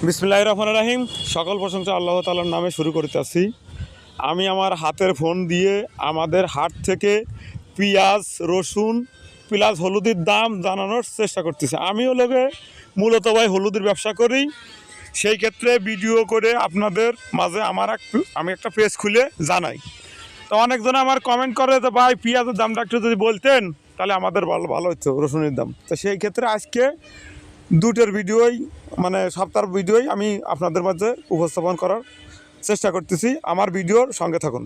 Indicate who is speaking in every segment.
Speaker 1: বিসমিল্লাহির রহমানির রহিম। সকল প্রশংসা আল্লাহ তাআলার নামে শুরু করতেছি। আমি আমার হাতের ফোন দিয়ে আমাদের হাট থেকে পেঁয়াজ, রসুন প্লাস হলুদের দাম জানানোর চেষ্টা করতেছি। আমিও লোকে মূলত ভাই হলুদের ব্যবসা করি, সেই ক্ষেত্রে ভিডিও করে আপনাদের মাঝে আমি একটা পেজ খুলে জানাই। তো অনেকজন আমার কমেন্ট করে যে ভাই পেঁয়াজের দামটা একটু যদি বলতেন তাহলে আমাদের ভালো ভালো হতো, রসুনের দাম। তো সেই ক্ষেত্রে আজকে দুটোর ভিডিওই মানে সপ্তাহের ভিডিওই আমি আপনাদের মাঝে উপস্থাপন করার চেষ্টা করতেছি। আমার ভিডিওর সঙ্গে থাকুন।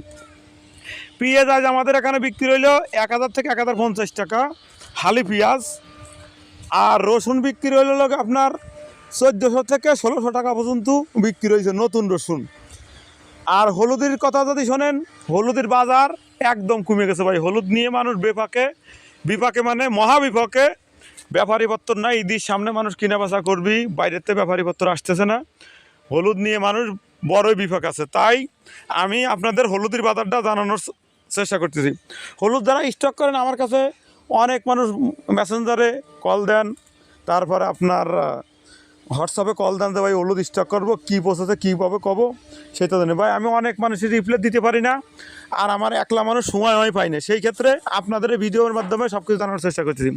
Speaker 1: পেঁয়াজ আজ আমাদের এখানে বিক্রি হইল 1000 থেকে 1050 টাকা হালি পেঁয়াজ, আর রসুন বিক্রি হইল আপনার 1400 থেকে 1600 টাকা পর্যন্ত বিক্রি হয়েছে নতুন রসুন। আর হলুদের কথা যদি শোনেন, হলুদের বাজার একদম কমে গেছে ভাই। হলুদ নিয়ে মানুষ বিপাকে মানে মহাবিপাকে। ব্যাপারীপত্র নাই, ঈদের সামনে মানুষ কিনা বেচা করবি, বাইরের থেকে ব্যাপারীপত্র আসতেছে না, হলুদ নিয়ে মানুষ বড়ই বিপাক আছে। তাই আমি আপনাদের হলুদের বাজারটা জানানোর চেষ্টা করতেছি। হলুদ যারা স্টক করেন আমার কাছে অনেক মানুষ মেসেঞ্জারে কল দেন, তারপরে আপনার হোয়াটসঅ্যাপে কল দেন যে ভাই হলুদ স্টক করবো, কী প্রসেসে কীভাবে কব সেটা জানি ভাই। আমি অনেক মানুষের রিপ্লাই দিতে পারি না, আর আমার একলা মানুষ সময় পাই না। সেই ক্ষেত্রে আপনাদের এই ভিডিওর মাধ্যমে সব কিছু জানানোর চেষ্টা করতেছি।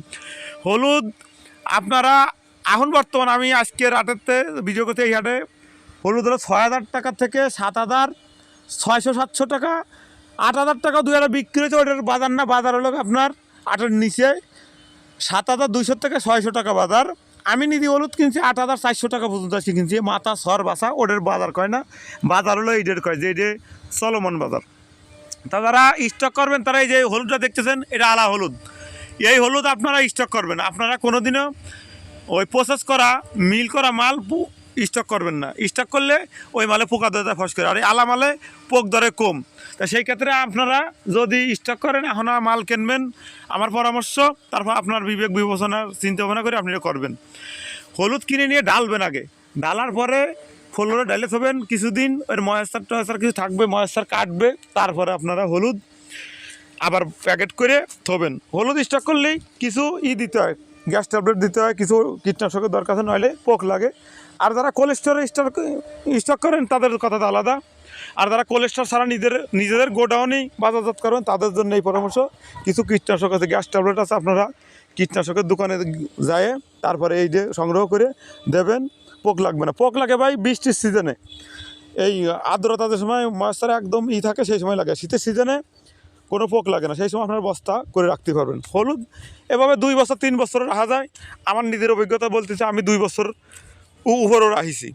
Speaker 1: হলুদ আপনারা এখন বর্তমান আমি আজকের হাটেতে ভিডিও করতে, এই হাটে হলুদ হলো 6000 টাকা থেকে 7600-700 টাকা, 8000 টাকা 2000 বিক্রি হয়েছে। ওটার বাজার না, বাজার হলো আপনার 8-এর নিচে 7200 থেকে 600 টাকা বাজার। আমি নিজে হলুদ কিনছি 8400 টাকা পর্যন্ত আসি কিনছি, মাথা সর বাসা, ওটার বাজার কয় না, বাজার হলো এইটার কয় যে এটা চলমান বাজার। তা যারা স্টক করবেন তারা এই যে হলুদটা দেখতেছেন, এটা আলা হলুদ। এই হলুদ আপনারা স্টক করবেন, আপনারা কোনোদিনও ওই প্রসেস করা মিল করা মাল স্টক করবেন না। স্টক করলে ওই মালে পোকা ধরে ফস করে, আর এই আলা মালে পোক ধরে কম। তা সেই ক্ষেত্রে আপনারা যদি স্টক করেন, এখন মাল কিনবেন, আমার পরামর্শ তারপর আপনার বিবেক বিবেচনার চিন্তা ভাবনা করে আপনি করবেন। হলুদ কিনে নিয়ে ডালবেন, আগে ডালার পরে ফলগুলো ডালে থবেন কিছুদিন, ওর ময়েশ্চার টয়েশ্চার কিছু থাকবে, ময়েশ্চার কাটবে, তারপরে আপনারা হলুদ আবার প্যাকেট করে থবেন। হলুদ স্টক করলেই কিছু দিতে হয়, গ্যাস ট্যাবলেট দিতে হয়, কিছু কীটনাশকের দরকার আছে, নইলে পোক লাগে। আর যারা কোলেস্টোরে স্টক করেন তাদের কথা তো আলাদা। আর যারা কোলেস্টোর ছাড়া নিজেদের গোডাউনেই বাজারজাত করবেন তাদের জন্য এই পরামর্শ। কিছু কীটনাশক আছে, গ্যাস ট্যাবলেট আছে, আপনারা কীটনাশকের দোকানে যায় তারপরে এই যে সংগ্রহ করে দেবেন, পোক লাগবে না। পোক লাগে ভাই বৃষ্টির সিজনে, এই আর্দ্রতার সময় ময়েশ্চার একদম থাকে, সেই সময় লাগে। শীতের সিজনে কোনো পোক লাগে না, সেই সময় আপনার বস্তা করে রাখতে পারবেন। হলুদ এভাবে 2 বছর 3 বছর রাখা যায়। আমার নিজের অভিজ্ঞতা বলতেছে, আমি 2 বছর উপরও রাখিছি।